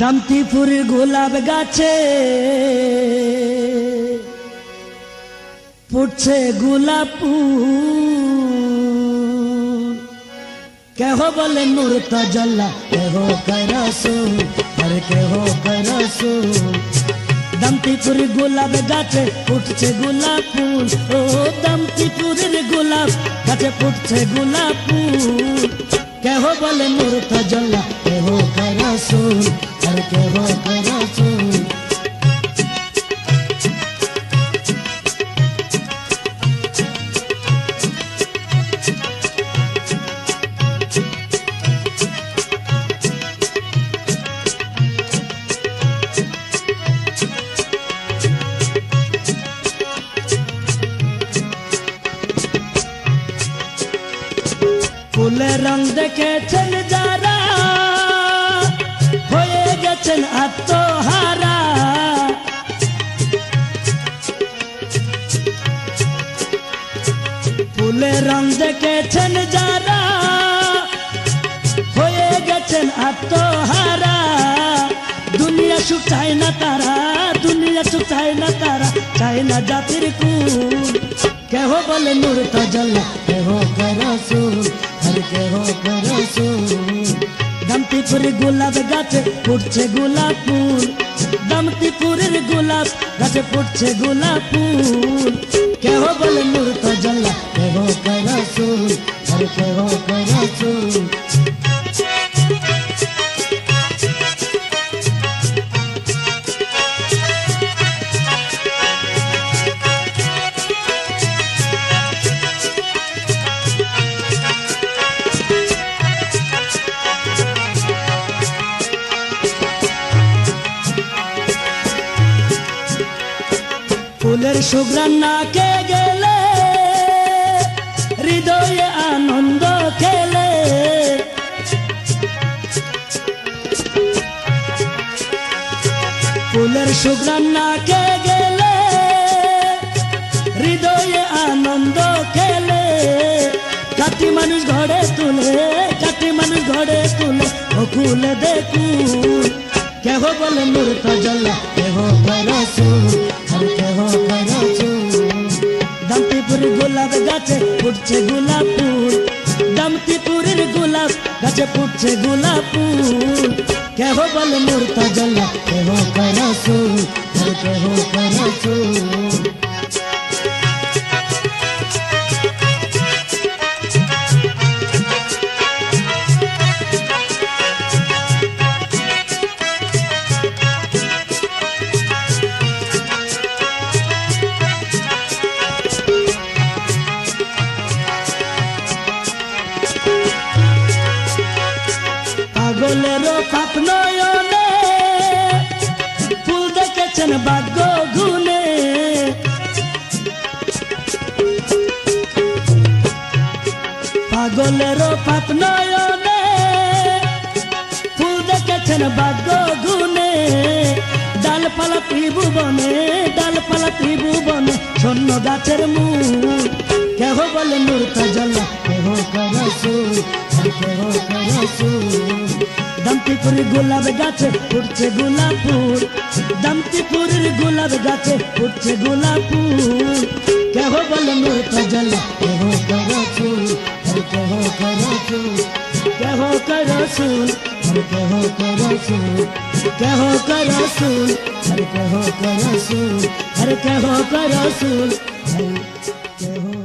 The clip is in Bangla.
দামতিপুরের গোলাপ গাছে ফুটছে গোলাপ ফুল। কেহ বলে নূর তাজাল্লা, কেহ কয় রাসূল, আর কেহ কয় রাসূল। দামতিপুরের গোলাপ গাছে ফুটছে গোলাপ ফুল, ও দামতিপুরের গোলাপ গাছে ফুটছে গোলাপ ফুল। কেহ বলে নূর তাজাল্লা, কেহ কয় রাসূল, আর কেহ কয় রাসূল। ফুলের রং দেখেছেন যারা, হয়ে গেছেন আত্মহারা। ফুলের রং দেখেছেন যারা, হয়ে গেছেন আত্মহারা। দুনিয়া সুখ চায় না তারা, দুনিয়া সুখ চায় না তারা, চায় না জাতির কুল। কেহ বলে নূর তাজাল্লা, কেহ কয় রাসূল, আর কেহ কয় রাসূল। দামতিপুরের গোলাপ গাছে ফুটছে গোলাপ ফুল, দামতিপুরের গোলাপ গাছে ফুটছে গোলাপ ফুল। কেহ বলে নূর তাজাল্লা, কেহ কয় রাসূল, আর কেহ কয় রাসূল। ফুলের সুঘ্রাণ নাকে গেলে হৃদয়ে আনন্দ খেলে। ফুলের সুঘ্রাণ নাকে গেলে হৃদয়ে আনন্দ খেলে। কাটি মানুষ ঘরে তুলে, কাটি মানুষ ঘরে তুলে, অকুলে দেখুন। কেহ বলে নূর তাজাল্লা, কেহ কয় রাসূল, আর কেহ কয় রাসূল। দামতিপুরের গোলাপ গাছে ফুটছে গোলাপ ফুল, দামতিপুরের গোলাপ গাছে ফুটছে গোলাপ ফুল। কেহ বলে নূর তাজাল্লা, কেহ কয় রাসূল, আর কেহ কয় রাসূল। পাগলেরও পাপ নয়নে ফুল দেখেছেন ভাগ্য গুণে। পাগলেরও পাপ নয়নে ফুল দেখেছেন ভাগ্য গুণে। ডালপালা ত্রিভুবনে, ডালপালা ত্রিভুবনে, স্বর্ণ গাছের মূল। কেহ বলে নূর তাজাল্লা, কেহ কয় রাসূল, আর কেহ কয় রাসূল। দামতিপুরের গোলাপ গাছে ফুটছে গোলাপ ফুল, দামতিপুরের গোলাপ গাছে ফুটছে গোলাপ ফুল। কেহ বলে নূর তাজাল্লা, কেহ কয় রাসূল, আর কেহ কয় রাসূল। কেহ কয় রাসূল, আর কেহ কয় রাসূল। কেহ কয় রাসূল, আর কেহ কয় রাসূল, আর কেহ কয় রাসূল, আর কেহ